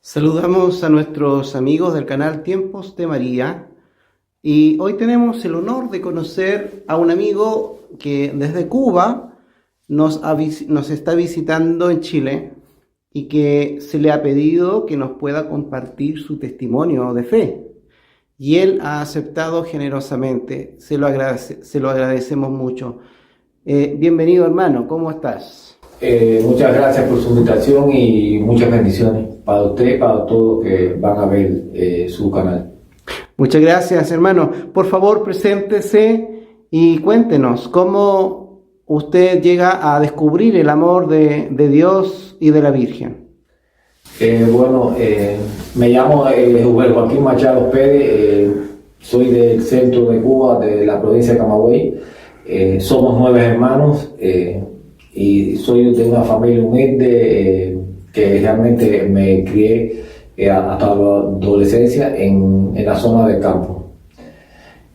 Saludamos a nuestros amigos del canal Tiempos de María y hoy tenemos el honor de conocer a un amigo que desde Cuba nos está visitando en Chile y que se le ha pedido que nos pueda compartir su testimonio de fe. Y él ha aceptado generosamente, se lo agradecemos mucho. Bienvenido, hermano, ¿cómo estás? Muchas gracias por su invitación y muchas bendiciones para usted y para todos los que van a ver su canal. Muchas gracias, hermano. Por favor, preséntese y cuéntenos cómo usted llega a descubrir el amor de Dios y de la Virgen. Me llamo Joaquín Machado Pérez, soy del centro de Cuba, de la provincia de Camagüey. Somos 9 hermanos y soy de una familia humilde que realmente me crié hasta la adolescencia en la zona del campo.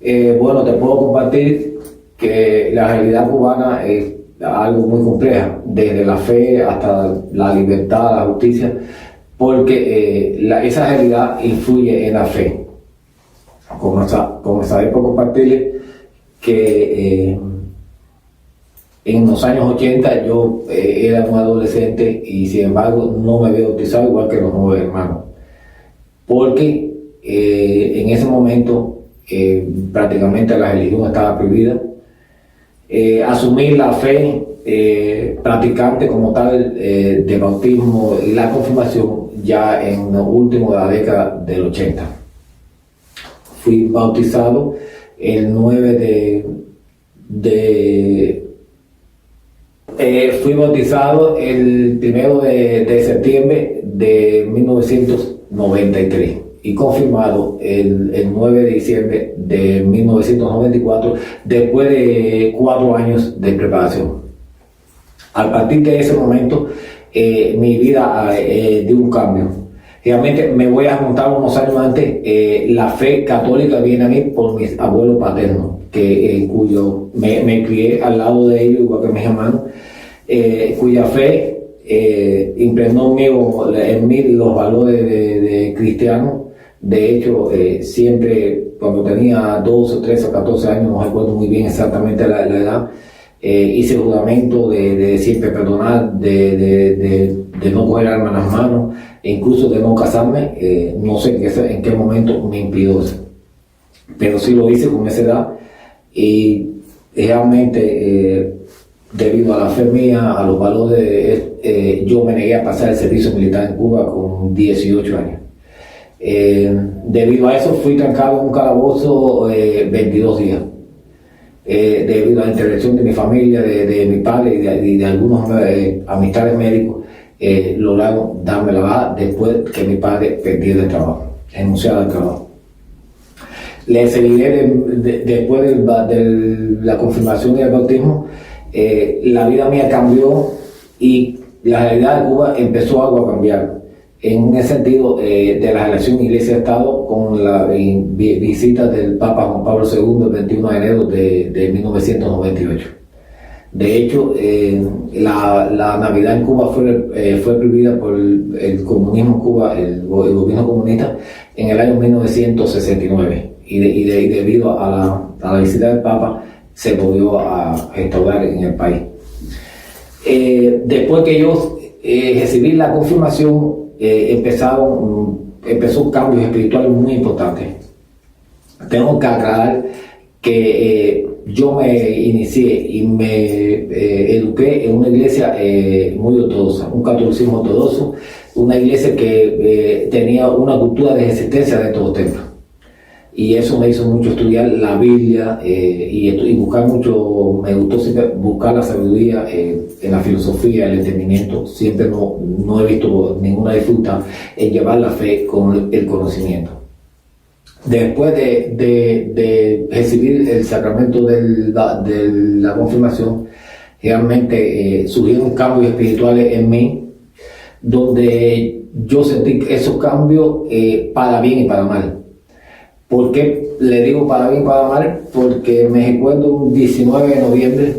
Te puedo compartir que la realidad cubana es algo muy compleja, desde la fe hasta la libertad, la justicia, porque esa realidad influye en la fe. Comenzaré por compartirles que en los años 80 yo era un adolescente y sin embargo no me había bautizado igual que los 9 hermanos, porque en ese momento prácticamente la religión estaba prohibida. Asumir la fe practicante como tal de bautismo y la confirmación ya en los últimos de la década del 80. Fui bautizado el 9 fui bautizado el 1 de septiembre de 1993 y confirmado el 9 de diciembre de 1994 después de 4 años de preparación. A partir de ese momento mi vida dio un cambio. Realmente me voy a montar unos años antes. La fe católica viene a mí por mis abuelos paternos, cuyo me crié al lado de ellos, igual que mis hermanos, cuya fe impregnó en mí los valores de cristiano. De hecho, siempre cuando tenía 12, 13 o 14 años, no recuerdo muy bien exactamente la edad, hice juramento de siempre perdonar, de no coger armas en las manos, e incluso de no casarme. No sé en qué momento me impidió eso, pero sí lo hice con esa edad y realmente debido a la fe mía, a los valores, yo me negué a pasar el servicio militar en Cuba con 18 años. Debido a eso fui trancado en un calabozo 22 días. Debido a la intervención de mi familia, de mi padre y de algunos amistades médicos, lograron darme la baja después que mi padre perdiera el trabajo, renunciara al trabajo. Le seguiré después de la confirmación y el bautismo. La vida mía cambió y la realidad de Cuba empezó algo a cambiar en el sentido de la relación Iglesia-Estado con la visita del Papa Juan Pablo II el 21 de enero de 1998. De hecho, la Navidad en Cuba fue prohibida por el comunismo en Cuba, el gobierno comunista, en el año 1969 y debido a la visita del Papa se volvió a restaurar en el país. Después que yo recibí la confirmación, empezó cambios espirituales muy importantes. Tengo que aclarar que yo me inicié y me eduqué en una iglesia muy ortodoxa, un catolicismo ortodoxo, una iglesia que tenía una cultura de existencia dentro del templo. Y eso me hizo mucho estudiar la Biblia y buscar mucho, me gustó siempre buscar la sabiduría en la filosofía, el entendimiento. Siempre no he visto ninguna dificultad en llevar la fe con el conocimiento. Después de recibir el sacramento de la confirmación, realmente surgieron cambios espirituales en mí, donde yo sentí esos cambios para bien y para mal. ¿Por qué le digo para bien y para mal? Porque me recuerdo un 19 de noviembre,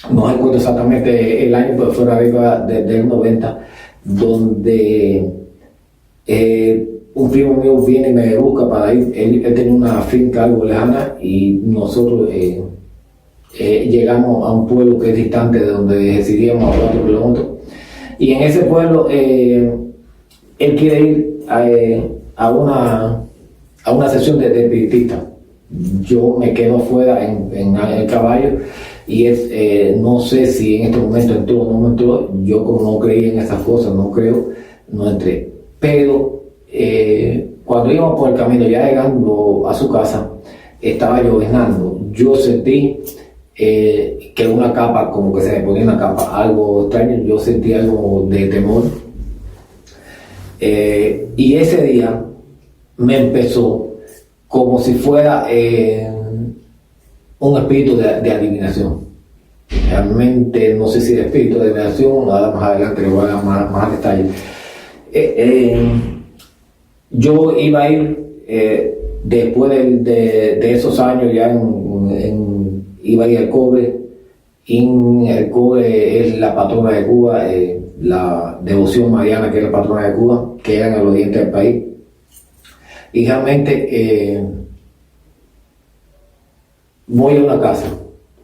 no recuerdo exactamente el año, pero fue una década del 90, donde Un primo mío viene y me busca para ir. Él tenía una finca algo lejana y nosotros llegamos a un pueblo que es distante de donde residíamos a 4 kilómetros. Y en ese pueblo él quiere ir a una sesión de espiritista. Yo me quedo afuera en el caballo y no sé si en este momento entró o no entró. Yo, como no creí en esas cosas, no entré. Pero cuando íbamos por el camino, ya llegando a su casa, estaba lloviznando. Yo sentí que una capa, como que se me ponía una capa, algo extraño. Yo sentí algo de temor. Y ese día me empezó como si fuera un espíritu de adivinación. Realmente no sé si el espíritu de adivinación, nada más adelante le voy a dar más detalles. Yo iba a ir después de esos años, ya iba a ir al cobre. Y el cobre es la patrona de Cuba, la devoción mariana, que es la patrona de Cuba, que era en el oriente del país. Y realmente voy a una casa,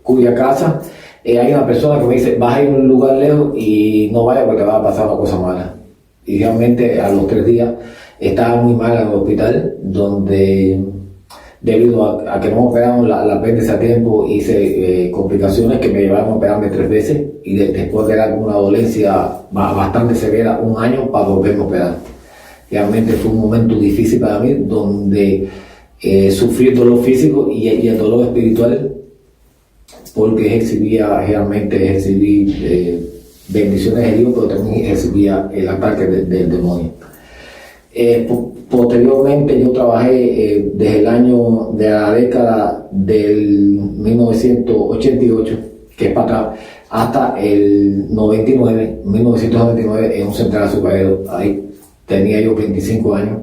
cuya casa hay una persona que me dice: vas a ir a un lugar lejos y no vayas porque te va a pasar una cosa mala. Y realmente a los 3 días estaba muy mal en el hospital, donde debido a que no me operaron la apéndice a tiempo, hice complicaciones que me llevaron a operarme 3 veces y después de una dolencia bastante severa, 1 año para volverme a operar. Realmente fue un momento difícil para mí, donde sufrí el dolor físico y el dolor espiritual, porque recibí bendiciones de Dios, pero también recibía el ataque del demonio. Posteriormente yo trabajé desde la década del 1988, que es para acá, hasta el 1999 en un central azucarero. Ahí tenía yo 25 años,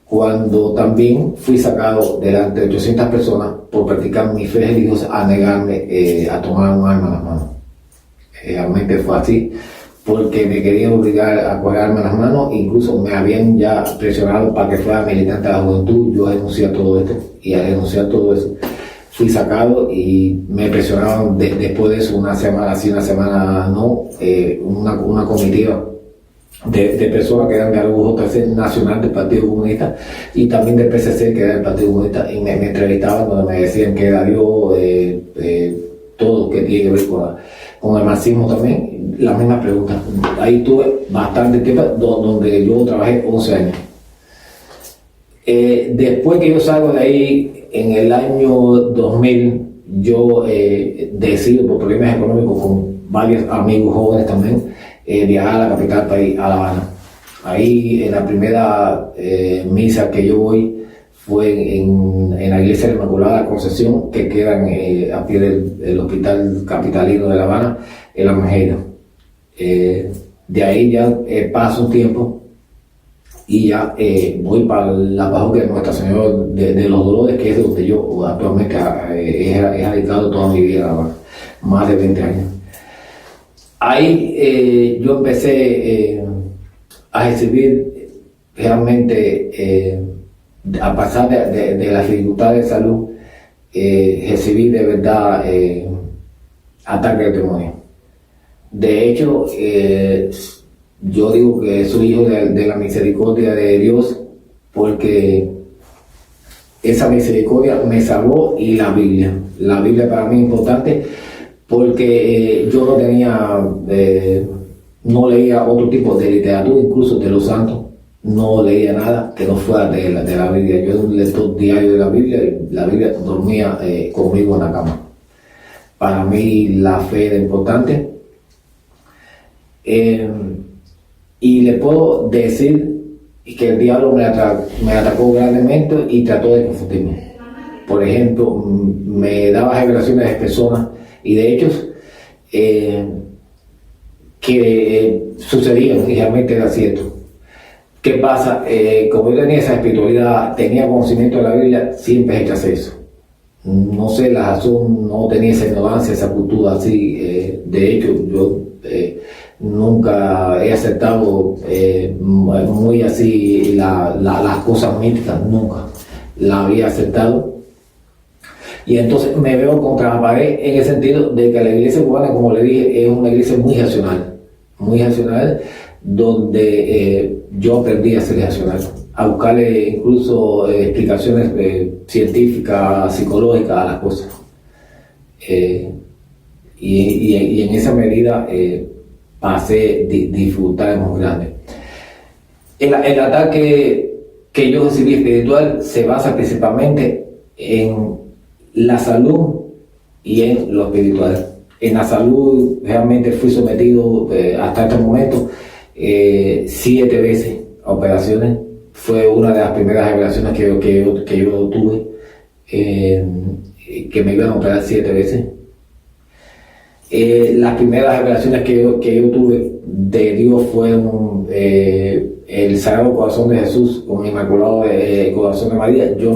cuando también fui sacado delante de 800 personas por practicar mi fe religiosa, a negarme a tomar un arma en las manos. Realmente fue así, porque me querían obligar a colgarme las manos. Incluso me habían ya presionado para que fuera militante de la juventud. Yo renuncié a todo esto, y al renunciar a todo eso fui sacado, y me presionaron después de eso, una semana sí, una semana no, una comitiva de personas que eran de algo JC nacional del Partido Comunista, y también del PCC, que era el Partido Comunista, y me entrevistaban donde me decían que era Dios, todo que tiene que ver con el marxismo también. Las mismas preguntas. Ahí tuve bastante tiempo, donde yo trabajé 11 años. Después que yo salgo de ahí, en el año 2000, yo decido, por problemas económicos, con varios amigos jóvenes también, viajar a la capital del país, a La Habana. Ahí, en la primera misa que yo voy, fue en la iglesia de la Inmaculada Concepción, que queda a pie del hospital capitalino de La Habana, en La Mejera. De ahí ya paso un tiempo y ya voy para la parroquia de Nuestra Señora de los Dolores, que es donde yo actualmente he radicado toda mi vida, más de 20 años. Ahí yo empecé a recibir realmente, a pesar de las dificultades de salud, recibí de verdad ataques del demonio. De hecho, yo digo que soy hijo de la misericordia de Dios, porque esa misericordia me salvó, y la Biblia para mí es importante, porque yo no tenía, no leía otro tipo de literatura, incluso de los santos, no leía nada que no fuera de la Biblia. Yo era un lector diario de la Biblia, y la Biblia dormía conmigo en la cama. Para mí la fe era importante. Y le puedo decir que el diablo me atacó grandemente y trató de confundirme. Por ejemplo, me daba revelaciones de personas y de hechos que sucedían, y realmente era cierto. ¿Qué pasa? Como yo tenía esa espiritualidad, tenía conocimiento de la Biblia, siempre rechacé eso. No sé la razón, no tenía esa ignorancia, esa cultura así. De hecho, yo nunca he aceptado muy así las cosas místicas, nunca la había aceptado. Y entonces me veo contra la pared en el sentido de que la iglesia cubana, como le dije, es una iglesia muy racional, donde yo aprendí a ser racional, a buscarle incluso explicaciones científicas, psicológicas a las cosas. Y en esa medida pasé dificultades muy grandes. El ataque que yo recibí espiritual se basa principalmente en la salud y en lo espiritual. En la salud realmente fui sometido hasta este momento 7 veces a operaciones. Fue una de las primeras revelaciones que yo tuve, que me iban a operar 7 veces. Las primeras revelaciones que yo tuve de Dios fueron el Sagrado Corazón de Jesús con el Inmaculado Corazón de María. Yo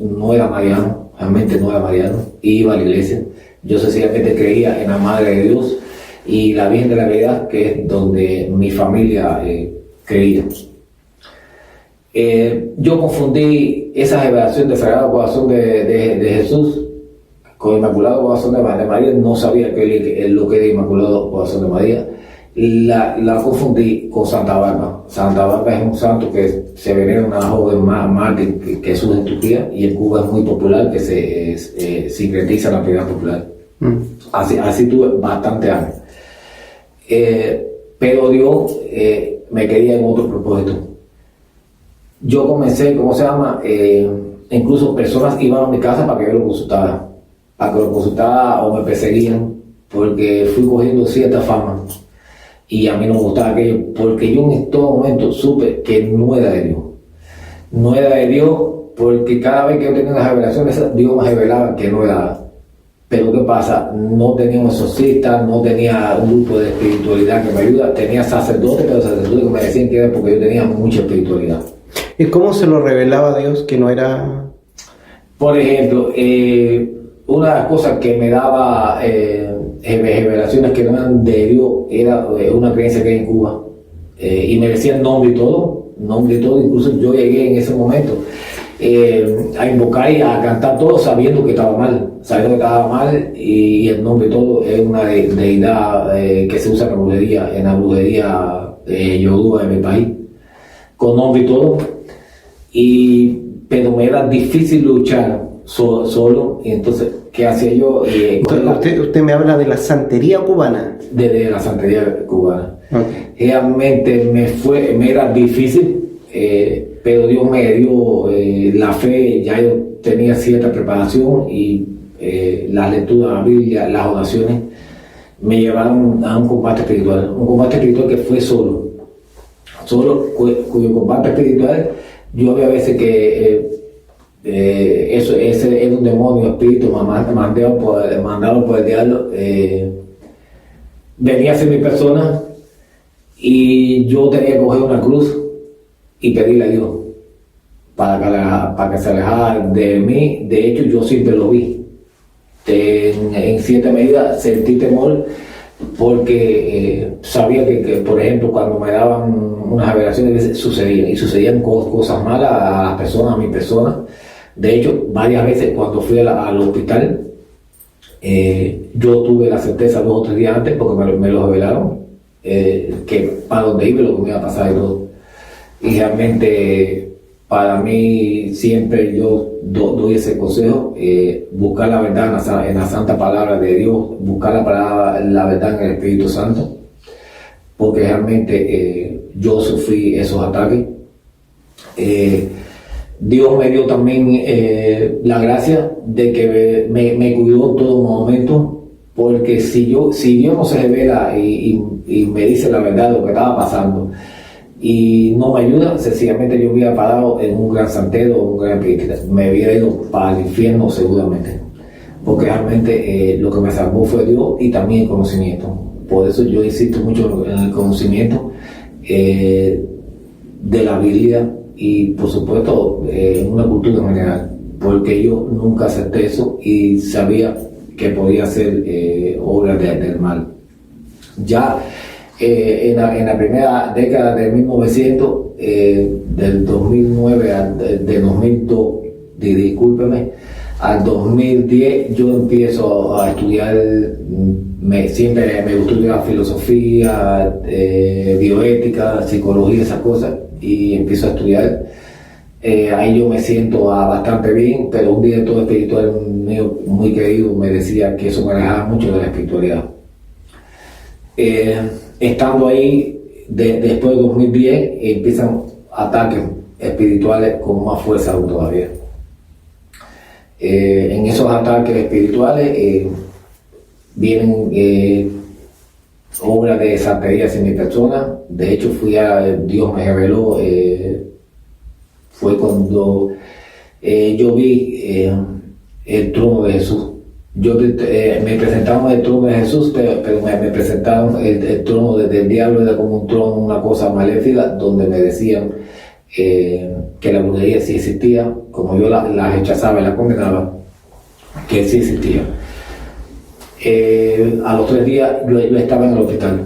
no era mariano, realmente no era mariano, iba a la iglesia. Yo sencillamente creía en la Madre de Dios y la Virgen de la Caridad, que es donde mi familia creía. Yo confundí esa revelación del Sagrado Corazón de Jesús con el Inmaculado Corazón de María. No sabía lo que era el Inmaculado Corazón de María. La confundí con Santa Bárbara. Santa Bárbara es un santo que se venera una joven mártir que surge en Turquía, y en Cuba es muy popular, que se sincretiza en la piedad popular. Así tuve bastante años. Pero Dios me quería en otro propósito. Yo comencé, incluso personas iban a mi casa para que yo lo consultara, o me perseguían, porque fui cogiendo cierta fama. Y a mí no me gustaba aquello, porque yo en todo momento supe que no era de Dios. No era de Dios, porque cada vez que yo tenía las revelaciones, Dios me revelaba que no era. Pero ¿qué pasa? No tenía un exorcista, no tenía un grupo de espiritualidad que me ayuda. Tenía sacerdotes, pero sacerdotes que me decían que era porque yo tenía mucha espiritualidad. ¿Y cómo se lo revelaba a Dios que no era...? Por ejemplo, una de las cosas que me daba revelaciones que no eran de Dios era una creencia que hay en Cuba, y me decían nombre y todo, incluso yo llegué en ese momento a invocar y a cantar todo sabiendo que estaba mal, y el nombre y todo es una deidad que se usa en la brujería yodúa de mi país, con nombre y todo, pero me era difícil luchar solo, y entonces, ¿qué hacía yo? Entonces, usted me habla de la santería cubana. De la santería cubana. Okay. Realmente me era difícil, pero Dios me dio la fe. Ya yo tenía cierta preparación, y la lectura de la Biblia, las oraciones, me llevaron a un combate espiritual que fue solo, cuyo combate espiritual, yo había veces que ese es un demonio, espíritu mandado por el diablo, venía hacia mi persona, y yo tenía que coger una cruz y pedirle a Dios para que se alejara de mí. De hecho, yo siempre lo vi. En cierta medida sentí temor, porque sabía que, por ejemplo, cuando me daban unas revelaciones, sucedían cosas malas a las personas, a mi persona. De hecho, varias veces cuando fui al hospital, yo tuve la certeza 2 o 3 días antes, porque me lo revelaron, que para donde iba lo que me iba a pasar y todo. Y realmente, para mí, siempre yo doy ese consejo: buscar la verdad en la santa palabra de Dios, buscar la verdad en el Espíritu Santo, porque realmente yo sufrí esos ataques. Dios me dio también la gracia de que me cuidó en todo momento, porque si Dios no se revela y me dice la verdad de lo que estaba pasando y no me ayuda, sencillamente yo hubiera parado en un gran santero, un gran espiritista, me hubiera ido para el infierno seguramente, porque realmente lo que me salvó fue Dios y también el conocimiento. Por eso yo insisto mucho en el conocimiento de la Biblia, y por supuesto en una cultura en general, porque yo nunca acepté eso y sabía que podía ser obra del mal. Ya En la primera década de 1900, del 2009 de 2002, discúlpeme, al 2010 yo empiezo a estudiar, siempre me gustó estudiar filosofía, bioética, psicología, esas cosas, y empiezo a estudiar. Ahí yo me siento bastante bien, pero un director espiritual mío muy querido me decía que eso me alejaba mucho de la espiritualidad. Estando ahí, después de 2010, empiezan ataques espirituales con más fuerza aún todavía. En esos ataques espirituales vienen obras de santerías en mi persona. De hecho, Dios me reveló, fue cuando yo vi el trono de Jesús. Me presentaron el trono de Jesús, pero me presentaron el trono del diablo. Era como un trono, una cosa maléfica, donde me decían que la brujería sí existía, como yo la rechazaba y la condenaba, que sí existía. A los 3 días yo estaba en el hospital.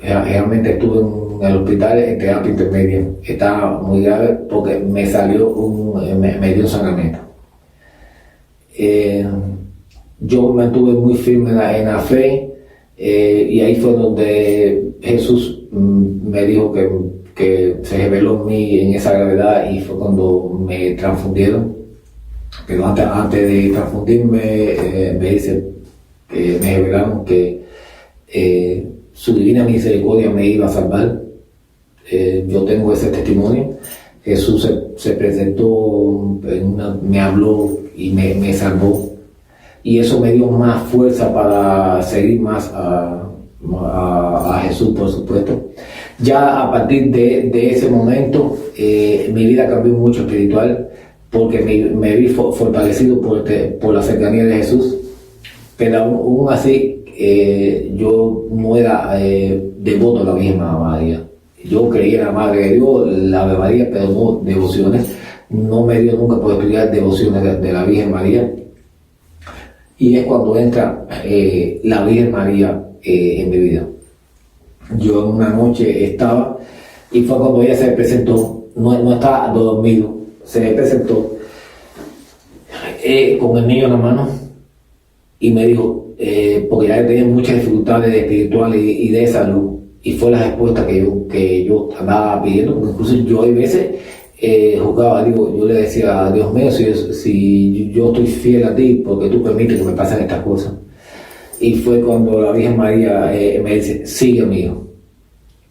Realmente estuve en el hospital en terapia intermedia. Estaba muy grave porque me dio un sangramiento. Yo me mantuve muy firme en la fe, y ahí fue donde Jesús me dijo que se reveló en mí en esa gravedad, y fue cuando me transfundieron. Pero antes de transfundirme, me revelaron que su divina misericordia me iba a salvar. Yo tengo ese testimonio. Jesús se presentó, me habló y me salvó. Y eso me dio más fuerza para seguir más a Jesús, por supuesto. Ya a partir de ese momento, mi vida cambió mucho espiritual, porque me vi fortalecido por la cercanía de Jesús. Pero aún así, yo no era devoto a la Virgen María. Yo creía en la Madre de Dios, la Ave María, pero no devociones. No me dio nunca por estudiar devociones de la Virgen María. Y es cuando entra la Virgen María en mi vida. Yo en una noche estaba, y fue cuando ella se me presentó. No estaba dormido, se me presentó con el niño en la mano, y me dijo, porque ya tenía muchas dificultades espirituales y de salud, y fue la respuesta que yo andaba pidiendo, porque incluso yo hay veces jugaba, yo le decía a Dios mío, si yo estoy fiel a ti, porque tú permites que me pasen estas cosas. Y fue cuando la Virgen María me dice, sigue mío.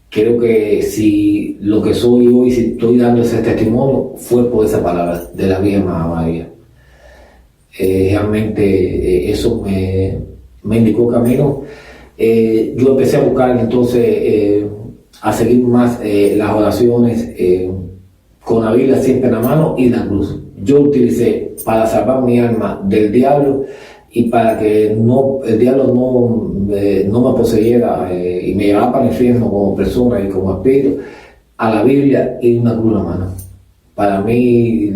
Creo que si lo que soy hoy, si estoy dando ese testimonio, fue por esa palabra de la Virgen María. Realmente eso me indicó camino. Yo empecé a buscar entonces, a seguir más las oraciones, con la Biblia siempre en la mano y la cruz. Yo utilicé para salvar mi alma del diablo, y para que el diablo no me poseyera y me llevara para el infierno como persona y como espíritu, a la Biblia y una cruz en la mano. Para mí,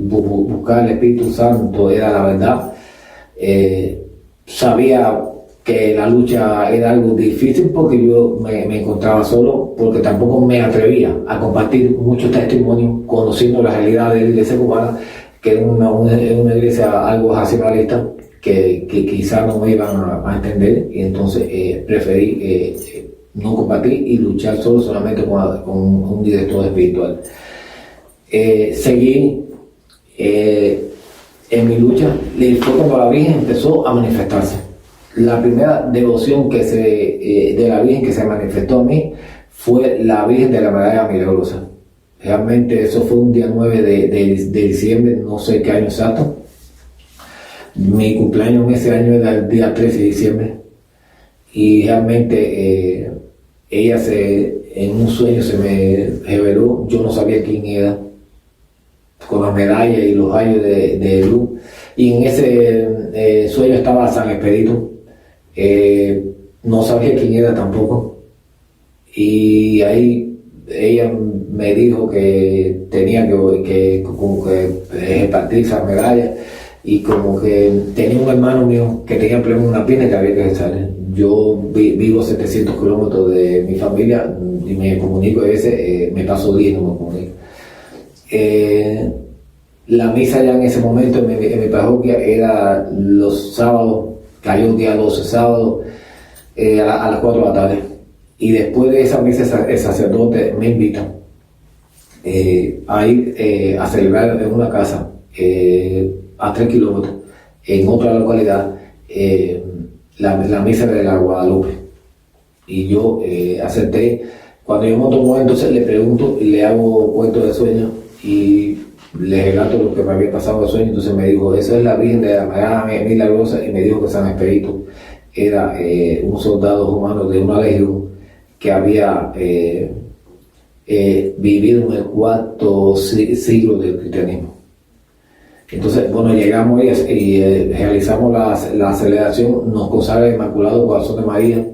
buscar el Espíritu Santo era la verdad. Sabía que la lucha era algo difícil, porque yo me encontraba solo, porque tampoco me atrevía a compartir muchos testimonios, conociendo la realidad de la iglesia cubana, que era una iglesia algo racionalista, que quizás no me iban a entender, y entonces preferí no compartir y luchar solamente con un director espiritual. Seguí en mi lucha, y fue cuando la Virgen empezó a manifestarse. La primera devoción de la Virgen que se manifestó a mí fue la Virgen de la Medalla Milagrosa. Realmente eso fue un día 9 de diciembre, no sé qué año exacto. Mi cumpleaños en ese año era el día 13 de diciembre. Y realmente ella en un sueño se me reveló. Yo no sabía quién era, con la medalla y los rayos de luz. Y en ese sueño estaba San Expedito. No sabía quién era tampoco. Y ahí ella me dijo que tenía que repartir esa medalla, y como que tenía un hermano mío que tenía problemas en una pierna y que había que salir. Yo vivo a 700 kilómetros de mi familia y me comunico a veces, me paso días y no me comunico. La misa ya en ese momento en mi parroquia era los sábados, cayó el día 12 sábado, a las 4 de la tarde. Y después de esa misa el sacerdote me invita a ir a celebrar en una casa a 3 kilómetros, en otra localidad, la misa de la Guadalupe. Y yo acepté. Cuando yo monto un momento, entonces le pregunto y le hago cuento de sueño y le relato lo que me había pasado de sueño. Entonces me dijo, esa es la Virgen de la María Milagrosa, y me dijo que San Expedito era un soldado romano de una legión que había vivido en el cuarto siglo del cristianismo. Entonces, bueno, llegamos y realizamos la celebración, nos consagra el Inmaculado Corazón de María.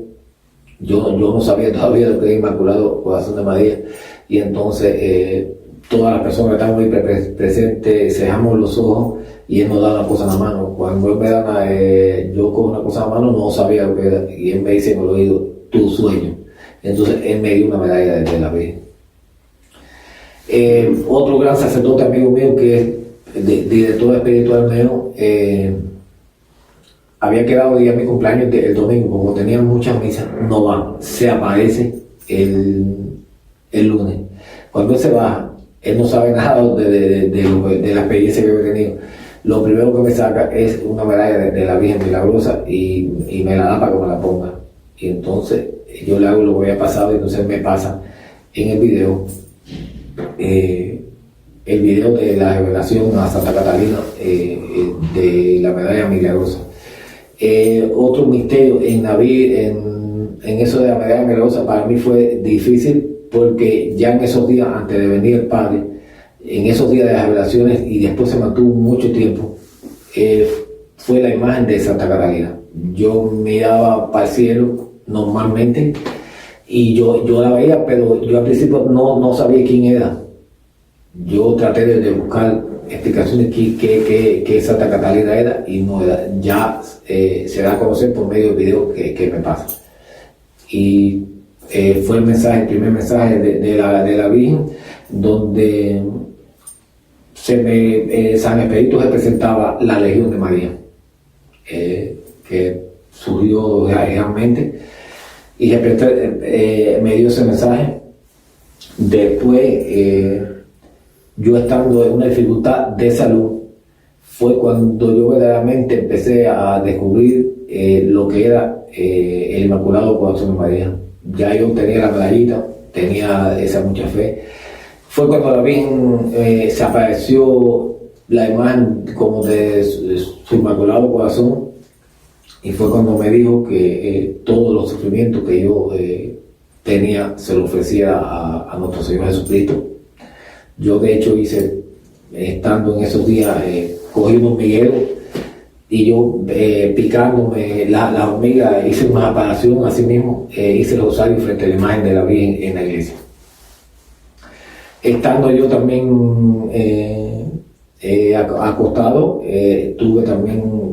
Yo no sabía todavía lo que era Inmaculado Corazón de María, y entonces todas las personas que estaban ahí presentes cerramos los ojos y él nos da una cosa en la mano. Cuando él me da yo con una cosa en la mano no sabía lo que era, y él me dice en el oído, tu sueño. Entonces él me dio una medalla de la Virgen. Otro gran sacerdote amigo mío, que es director espiritual mío, había quedado día mi cumpleaños el domingo, como tenía muchas misas, no va, se aparece el lunes. Cuando él se baja, él no sabe nada de la experiencia que he tenido. Lo primero que me saca es una medalla de la Virgen Milagrosa y me la da para que me la ponga. Y entonces yo le hago lo que había pasado, y entonces me pasa en el video de la revelación a Santa Catalina de la medalla milagrosa. Otro misterio en eso de la medalla milagrosa para mí fue difícil, porque ya en esos días, antes de venir el Padre, en esos días de las revelaciones, y después se mantuvo mucho tiempo, fue la imagen de Santa Catalina. Yo miraba para el cielo normalmente y yo la veía, pero yo al principio no sabía quién era. Yo traté de buscar explicaciones que Santa Catalina era, y no era. Ya se da a conocer por medio del video que me pasa. Y fue el primer mensaje de la Virgen, donde San Expedito representaba la Legión de María, que surgió realmente, y me dio ese mensaje. Después, yo estando en una dificultad de salud, fue cuando yo verdaderamente empecé a descubrir lo que era el Inmaculado Corazón de María. Ya yo tenía la medallita, tenía esa mucha fe. Fue cuando la Virgen se apareció la imagen como de su Inmaculado Corazón, y fue cuando me dijo que todos los sufrimientos que yo tenía se lo ofrecía a nuestro Señor Jesucristo. Yo de hecho estando en esos días, cogí un hormiguero y yo picándome la hormiga hice una aparición, así mismo hice el rosario frente a la imagen de la Virgen en la iglesia. Estando yo también acostado, tuve también,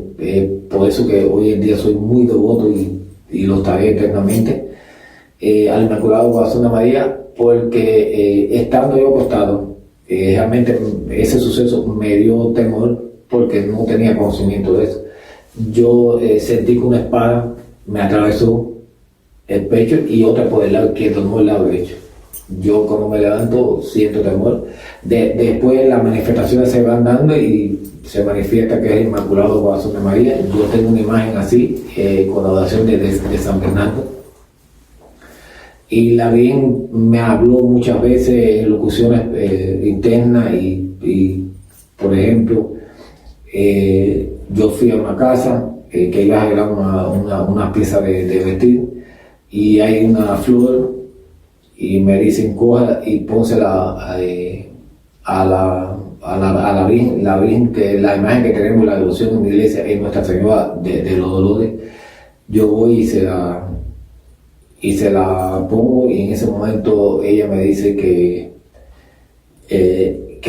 por eso que hoy en día soy muy devoto y lo estaré eternamente, al Inmaculado Corazón de María, porque estando yo acostado, realmente ese suceso me dio temor, porque no tenía conocimiento de eso. Yo sentí que una espada me atravesó el pecho y otra por el lado izquierdo, no el lado derecho. Yo cuando me levanto siento temor. Después las manifestaciones se van dando y se manifiesta que es el Inmaculado Corazón de María. Yo tengo una imagen así, con la oración de San Bernardo. Y la Virgen me habló muchas veces en locuciones internas y por ejemplo, yo fui a una casa que iba a arreglar una pieza de vestir, y hay una flor y me dicen coja y pónsela a la Virgen. La Virgen, que la imagen que tenemos en la devoción en mi iglesia es Nuestra Señora de los Dolores. Yo voy y se la pongo, y en ese momento ella me dice que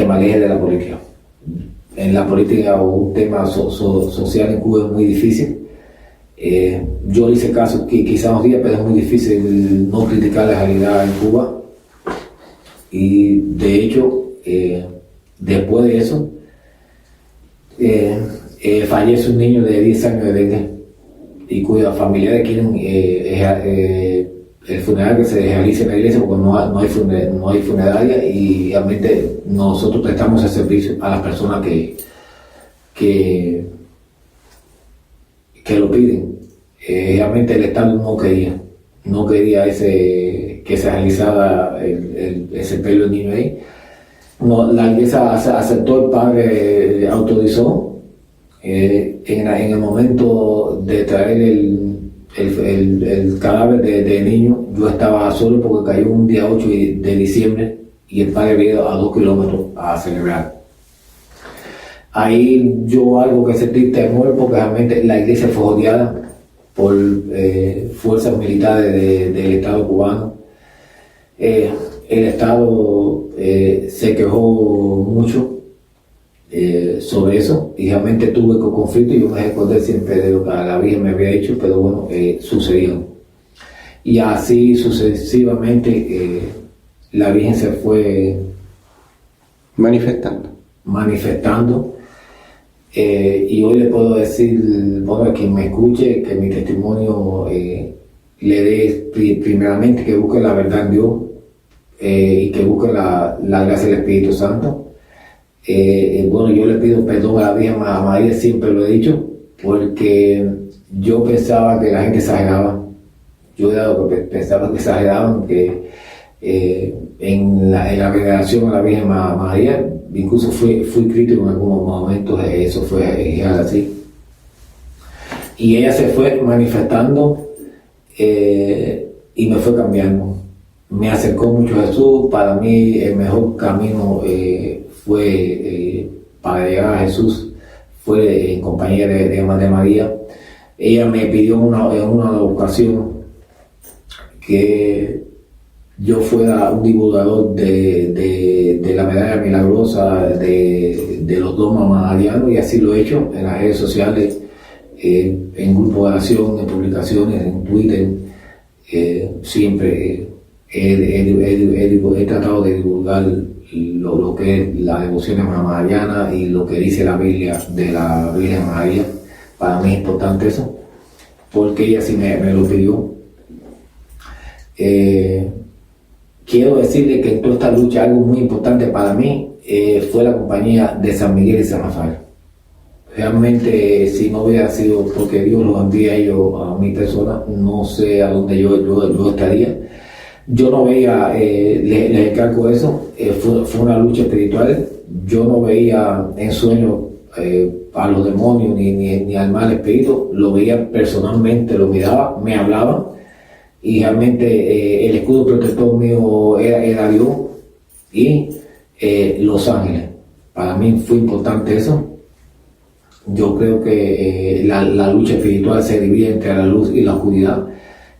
me aleje de la política. En la política, un tema social en Cuba es muy difícil. Yo le hice caso que quizás unos días, pero es muy difícil no criticar la realidad en Cuba. Y de hecho, después de eso, fallece un niño de 10 años de dengue y cuyos familiares quieren el funeral que se realice en la iglesia porque no hay funeraria, y realmente nosotros prestamos el servicio a las personas que lo piden. Realmente el Estado no quería que se realizara el sepelio del niño ahí. No, la iglesia aceptó, el padre autorizó. En el momento de traer el cadáver del niño, yo estaba solo porque cayó un día 8 de diciembre y el padre había ido a 2 kilómetros a celebrar. Ahí yo algo que sentí temor porque realmente la iglesia fue odiada por fuerzas militares del Estado cubano. El Estado se quejó mucho sobre eso, y realmente tuve conflicto, y yo me recordé siempre de lo que la Virgen me había dicho, pero bueno, sucedió. Y así sucesivamente la Virgen se fue manifestando. Y hoy le puedo decir, bueno, a quien me escuche, que mi testimonio le dé primeramente que busque la verdad en Dios, y que busque la gracia del Espíritu Santo. Bueno, yo le pido perdón a la Virgen María, siempre lo he dicho, porque yo pensaba que la gente exageraba. Yo pensaba que exageraban, que en la veneración a la Virgen María, incluso fui crítico en algunos momentos, eso fue así. Y ella se fue manifestando y me fue cambiando. Me acercó mucho a Jesús. Para mí el mejor camino fue para llegar a Jesús, fue en compañía de María. Ella me pidió en una ocasión que yo fuera un divulgador de la medalla milagrosa, de los dogmas marianos, y así lo he hecho en las redes sociales, en grupos de oración, en publicaciones, en Twitter. Siempre he tratado de divulgar lo que es la devoción mariana y lo que dice la Biblia de la Virgen María. Para mí es importante eso, porque ella sí me lo pidió. Quiero decirle que en toda esta lucha algo muy importante para mí fue la compañía de San Miguel y San Rafael. Realmente, si no hubiera sido porque Dios los envía a ellos, a mi persona, no sé a dónde yo estaría. Yo no veía, les recalco eso, fue una lucha espiritual. Yo no veía en sueños a los demonios ni al mal espíritu, lo veía personalmente, lo miraba, me hablaban, y realmente el escudo protector mío era Dios y los ángeles. Para mí fue importante eso. Yo creo que la lucha espiritual se divide entre la luz y la oscuridad.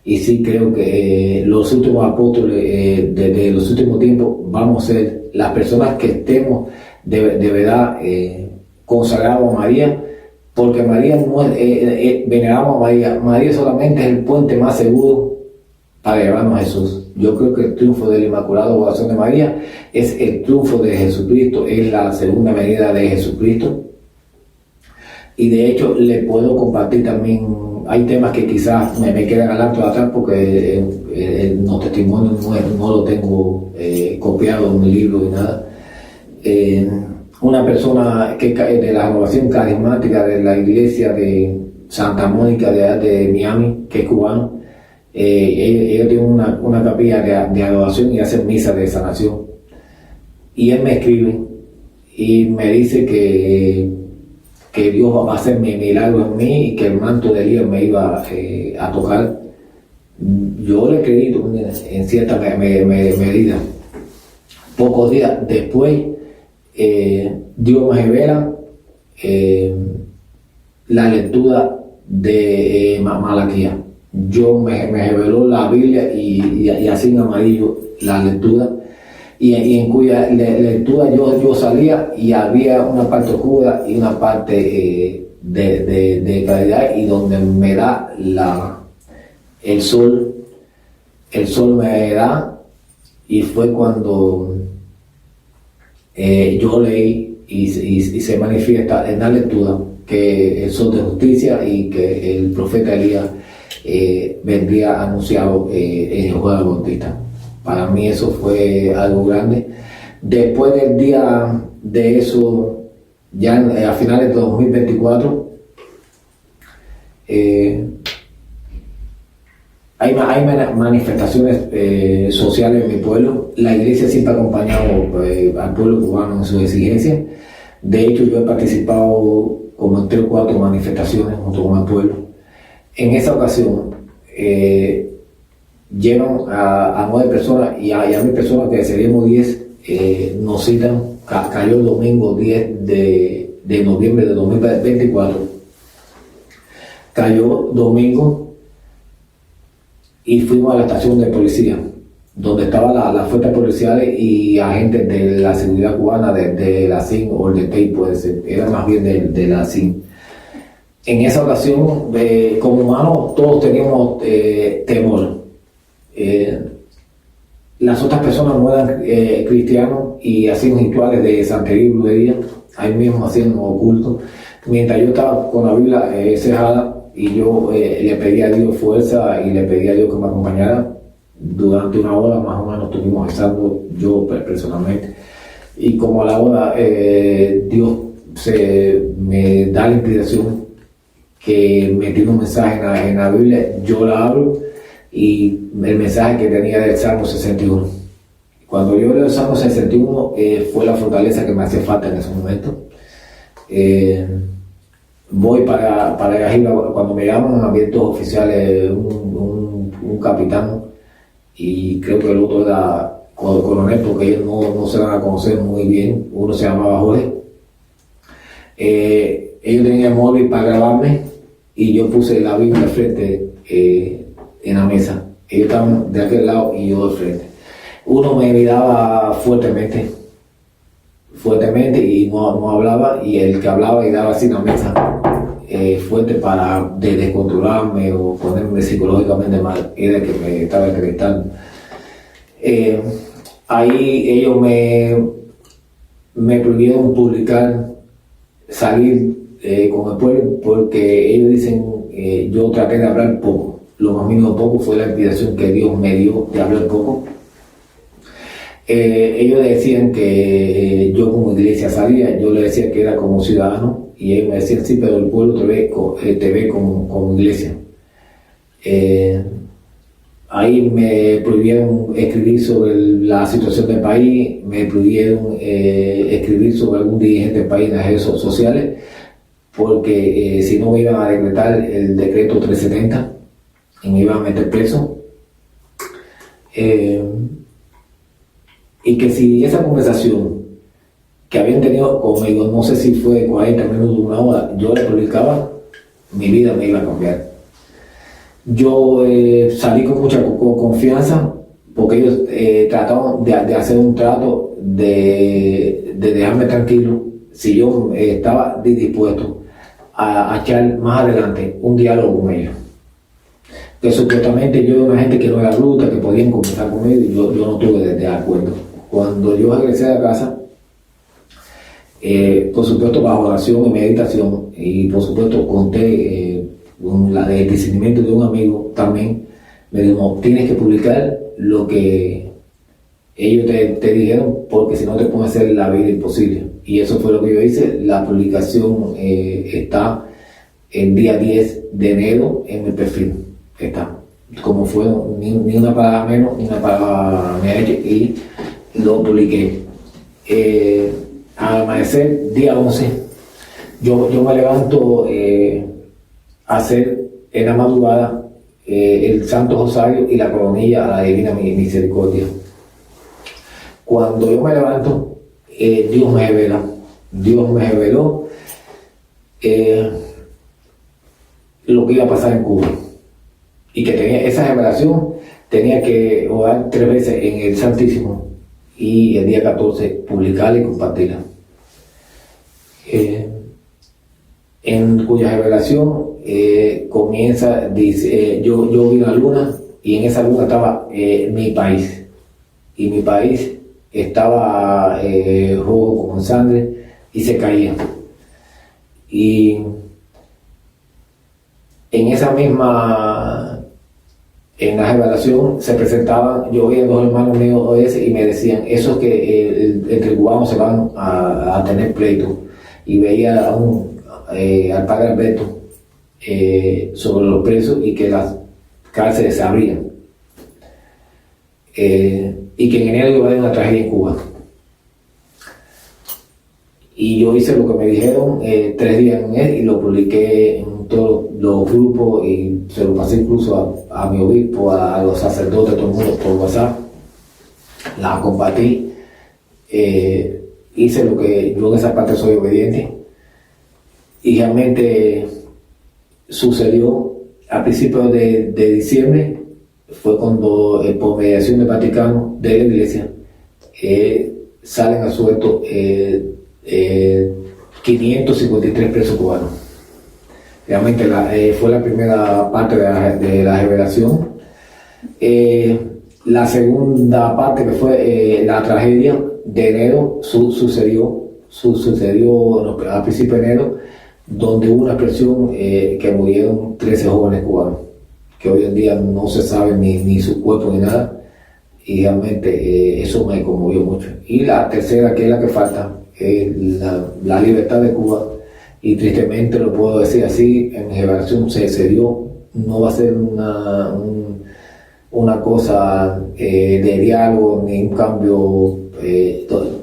Y sí creo que los últimos apóstoles desde los últimos tiempos vamos a ser las personas que estemos de verdad consagrados a María, porque María no veneramos a María. María solamente es el puente más seguro para llevarnos a Jesús. Yo creo que el triunfo del Inmaculado Corazón de María es el triunfo de Jesucristo, es la segunda venida de Jesucristo. Y de hecho le puedo compartir también, hay temas que quizás me quedan al alto de atrás porque los testimonios no lo tengo copiado en un libro ni nada. Una persona que de la renovación carismática de la iglesia de Santa Mónica de Miami, que es cubano, ellos tienen una capilla de adoración y hacen misa de sanación. Y él me escribe y me dice que Dios va a hacer milagros en mí y que el manto de Elías me iba a tocar. Yo le creí en cierta medida. Pocos días después, Dios me revela la lectura de Malaquías. Me reveló la Biblia y así en amarillo la lectura. Y en cuya lectura yo salía y había una parte oscura y una parte de calidad y donde me da el sol me da, y fue cuando yo leí y se manifiesta en la lectura que el sol de justicia y que el profeta Elías vendría anunciado en Juan el Bautista. Para mí eso fue algo grande. Después del día de eso, ya a finales de 2024, hay manifestaciones sociales en mi pueblo. La iglesia siempre ha acompañado al pueblo cubano en sus exigencias. De hecho, yo he participado como en 3 o 4 manifestaciones junto con el pueblo. En esa ocasión, lleno a 9 personas y a 1000 personas, que seríamos 10, nos citan. Cayó el domingo 10 de noviembre de 2024. Cayó domingo y fuimos a la estación de policía, donde estaban las fuerzas policiales y agentes de la seguridad cubana, de la CIN o el de TEI, puede ser, era más bien de la CIN. En esa ocasión, como humanos, todos teníamos temor. Las otras personas no eran cristianos y hacían rituales de santería y brujería, ahí mismo hacían ocultos. Mientras yo estaba con la Biblia cerrada, y yo le pedí a Dios fuerza y le pedí a Dios que me acompañara. Durante 1 hora más o menos estuvimos rezando, yo personalmente, y como a la hora Dios me da la inspiración que me tiene un mensaje en la Biblia, yo la abro, y el mensaje que tenía del Salmo 61. Cuando yo leo el Salmo 61, fue la fortaleza que me hacía falta en ese momento. Voy para arriba, cuando me llaman abiertos oficiales, un capitán, y creo que el otro era coronel, porque ellos no se van a conocer muy bien. Uno se llamaba Jorge. Ellos tenían el móvil para grabarme y yo puse la Biblia al frente en la mesa. Ellos estaban de aquel lado y yo de frente. Uno me miraba fuertemente y no hablaba, y el que hablaba y daba así en la mesa fuerte para descontrolarme o ponerme psicológicamente mal, era el que me estaba entrevistando. Ahí ellos me prohibieron publicar, salir con el pueblo, porque ellos dicen, yo traté de hablar poco, lo más mínimo poco, fue la inspiración que Dios me dio de hablar poco. Ellos decían que yo como iglesia salía, yo les decía que era como ciudadano, y ellos me decían, sí, pero el pueblo te ve como iglesia. Ahí me prohibieron escribir sobre la situación del país, me prohibieron escribir sobre algún dirigente del país en las redes sociales, porque si no me iban a decretar el decreto 370 y me iban a meter preso. Y que si esa conversación que habían tenido conmigo, no sé si fue 40 minutos, 1 hora, yo le publicaba, mi vida me iba a cambiar. Yo salí con mucha confianza, porque ellos trataron de hacer un trato de dejarme tranquilo si yo estaba dispuesto a echar más adelante un diálogo con ellos. Que supuestamente yo era una gente que no era bruta, que podían conversar conmigo, y yo no tuve de acuerdo. Cuando yo regresé a la casa, por supuesto bajo oración y meditación, y por supuesto conté con el discernimiento de un amigo también, me dijo, tienes que publicar lo que ellos te dijeron, porque si no te pueden hacer la vida imposible. Y eso fue lo que yo hice. La publicación está el día 10 de enero en mi perfil. Está como fue, ni una palabra menos ni una palabra menos, y lo publiqué. Al amanecer, día 11, yo me levanto a hacer en la madrugada el Santo Rosario y la coronilla a la Divina Misericordia. Cuando yo me levanto, Dios me reveló lo que iba a pasar en Cuba, y que tenía esa revelación, tenía que orar 3 veces en el Santísimo, y el día 14 publicarla y compartirla. en cuya revelación comienza, dice, yo vi la luna y en esa luna estaba mi país, y mi país estaba rojo como sangre y se caía. Y en la revelación se presentaban, yo veía dos hermanos míos y me decían, eso es que entre cubanos se van a tener pleito, y veía al padre Alberto sobre los presos y que las cárceles se abrían, y que en enero iba a haber una tragedia en Cuba. Y yo hice lo que me dijeron 3 días en él y lo publiqué en todos los grupos y se lo pasé incluso a mi obispo, a los sacerdotes, todo el mundo por WhatsApp. La compartí. Hice lo que yo en esa parte soy obediente. Y realmente sucedió a principios de diciembre. Fue cuando por mediación del Vaticano, de la Iglesia, salen a suelto 553 presos cubanos. Realmente fue la primera parte de la revelación. La segunda parte, que fue la tragedia de enero, sucedió a principios de enero, donde hubo una explosión que murieron 13 jóvenes cubanos, que hoy en día no se sabe ni su cuerpo ni nada, y realmente eso me conmovió mucho. Y la tercera, que es la que falta, la libertad de Cuba, y tristemente lo puedo decir así, en mi revelación se dio. No va a ser una cosa de diálogo ni un cambio,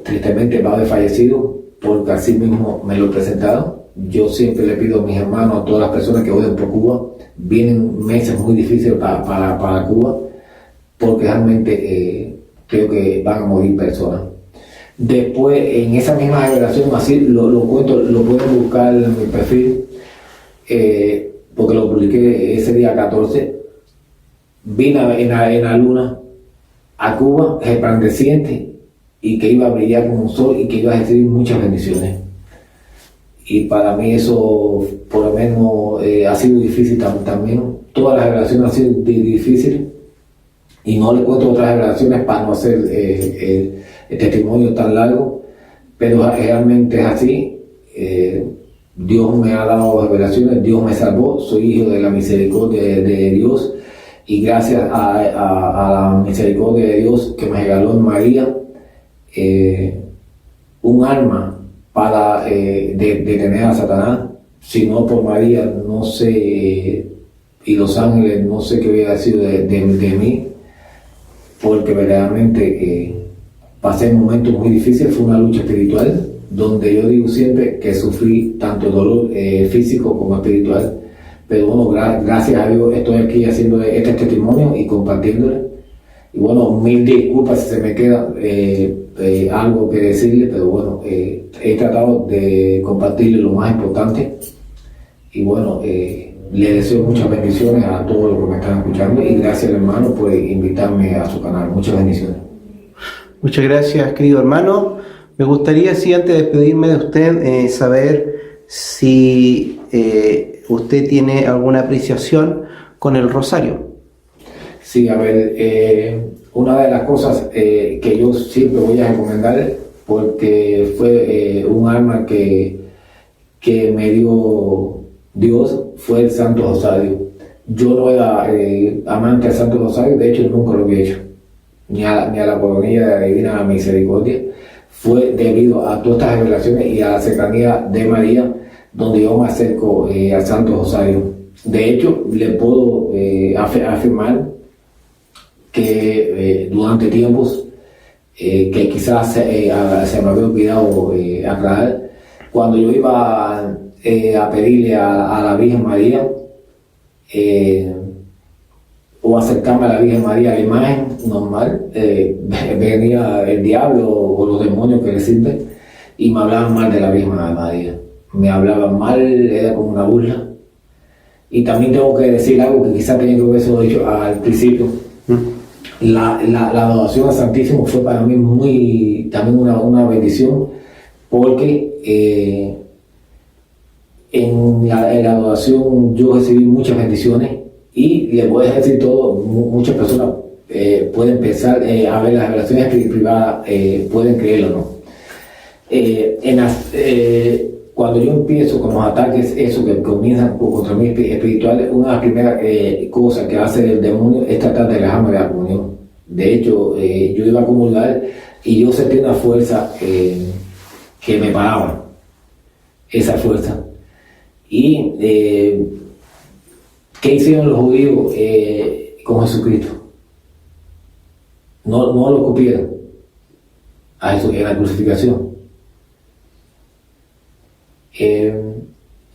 tristemente va a haber fallecido, porque así mismo me lo presentaron. Yo siempre le pido a mis hermanos, a todas las personas que oren por Cuba, vienen meses muy difíciles para Cuba, porque realmente creo que van a morir personas. Después, en esa misma revelación, así lo cuento, lo pueden buscar en mi perfil, porque lo publiqué ese día 14. Vine en la luna a Cuba resplandeciente, y que iba a brillar como un sol y que iba a recibir muchas bendiciones. Y para mí eso, por lo menos, ha sido difícil también. Todas las revelaciones han sido difíciles, y no le cuento otras revelaciones para no hacer el testimonio tan largo, pero realmente es así. Dios me ha dado revelaciones, Dios me salvó, soy hijo de la misericordia de Dios, y gracias a la misericordia de Dios que me regaló en María, un alma para detener a Satanás. Si no por María, no sé, y los ángeles, no sé qué hubiera sido de mí, porque verdaderamente pasé momentos muy difíciles. Fue una lucha espiritual, donde yo digo siempre que sufrí tanto dolor físico como espiritual, pero bueno, gracias a Dios estoy aquí haciendo este testimonio y compartiéndolo. Y bueno, mil disculpas si se me queda algo que decirle, pero bueno, he tratado de compartirle lo más importante. Y bueno, le deseo muchas bendiciones a todos los que me están escuchando, y gracias, hermano, por invitarme a su canal. Muchas bendiciones. Muchas gracias, querido hermano. Me gustaría, sí, antes de despedirme de usted, saber si usted tiene alguna apreciación con el rosario. Sí, a ver, una de las cosas que yo siempre voy a recomendar, porque fue un arma que me dio Dios, fue el Santo Rosario. Yo no era amante del Santo Rosario, de hecho nunca lo había hecho, ni a la coronilla de la Divina Misericordia. Fue debido a todas estas revelaciones y a la cercanía de María, donde yo me acerco al Santo Rosario. De hecho, le puedo afirmar que durante tiempos que quizás se me había olvidado aclarar, cuando yo iba a pedirle a la Virgen María, o acercarme a la Virgen María, la imagen normal, venía el diablo o los demonios que le sirven y me hablaban mal de la Virgen María. Me hablaban mal, era como una burla. Y también tengo que decir algo que quizás tenía que haberse dicho al principio. La adoración al Santísimo fue para mí también una bendición, porque en la adoración yo recibí muchas bendiciones y les voy a decir todo, muchas personas pueden pensar, a ver, las relaciones privadas, pueden creerlo o no. Cuando yo empiezo con los ataques, eso que comienzan contra mí espirituales, una de las primeras cosas que hace el demonio es tratar de alejarme de la comunión. De hecho, yo iba a comulgar y yo sentí una fuerza que me paraba, esa fuerza. Y ¿qué hicieron los judíos con Jesucristo? No lo copiaron a Jesús en la crucificación.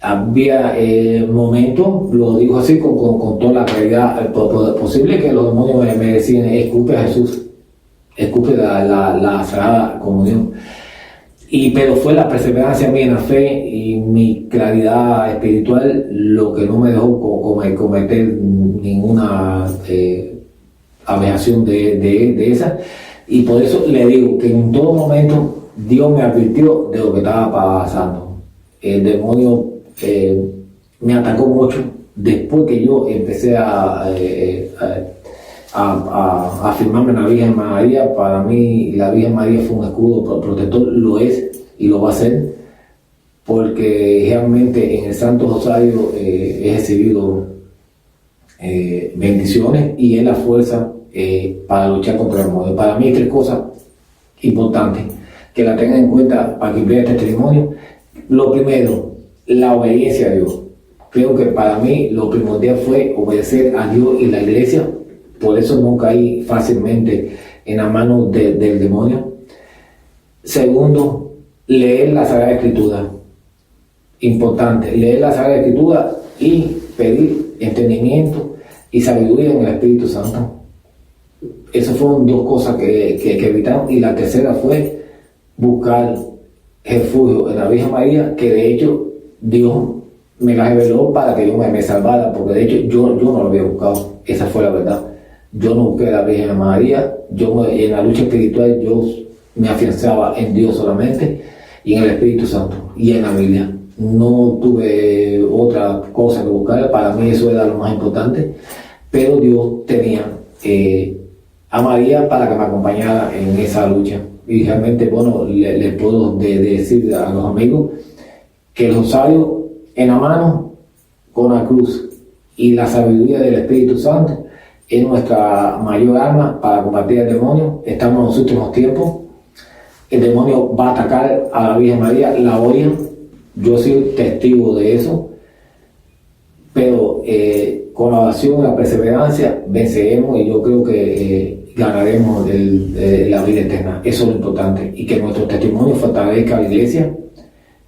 Había momentos, lo digo así con toda la claridad posible, que los demonios me decían: escupe a Jesús, escupe la Sagrada Comunión. Pero fue la perseverancia mía en la fe y mi claridad espiritual lo que no me dejó cometer ninguna aberración de esa. Y por eso le digo que en todo momento Dios me advirtió de lo que estaba pasando. El demonio me atacó mucho después que yo empecé a afirmarme en la Virgen María. Para mí la Virgen María fue un escudo protector, lo es y lo va a ser, porque realmente en el Santo Rosario he recibido bendiciones y es la fuerza para luchar contra el demonio. Para mí hay 3 cosas importantes que la tengan en cuenta para que vean este testimonio. Lo primero, la obediencia a Dios. Creo que para mí lo primordial fue obedecer a Dios y la iglesia. Por eso no caí fácilmente en la mano del demonio. Segundo, leer la Sagrada Escritura. Importante, leer la Sagrada Escritura y pedir entendimiento y sabiduría en el Espíritu Santo. Esas fueron 2 cosas que evitaron. Y la tercera fue buscar refugio en la Virgen María, que de hecho Dios me la reveló para que yo me salvara, porque de hecho yo no lo había buscado. Esa fue la verdad. Yo no busqué a la Virgen María. En la lucha espiritual yo me afianzaba en Dios solamente y en el Espíritu Santo y en la Biblia. No tuve otra cosa que buscar. Para mí eso era lo más importante, pero Dios tenía a María para que me acompañara en esa lucha. Y realmente, bueno, le puedo decir a los amigos que el rosario en la mano con la cruz y la sabiduría del Espíritu Santo es nuestra mayor arma para combatir al demonio. Estamos en los últimos tiempos. El demonio va a atacar a la Virgen María, la odian. Yo soy testigo de eso. Pero con la oración y la perseverancia venceremos, y yo creo que ganaremos la vida eterna. Eso es lo importante, y que nuestro testimonio fortalezca a la iglesia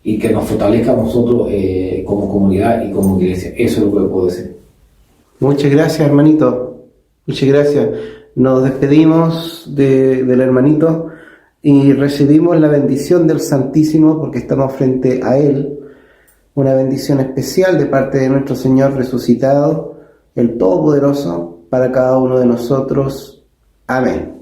y que nos fortalezca a nosotros como comunidad y como iglesia. Eso es lo que puedo decir. Muchas gracias, hermanito. Muchas gracias. Nos despedimos del hermanito y recibimos la bendición del Santísimo, porque estamos frente a él. Una bendición especial de parte de nuestro Señor resucitado, el Todopoderoso, para cada uno de nosotros. Amén.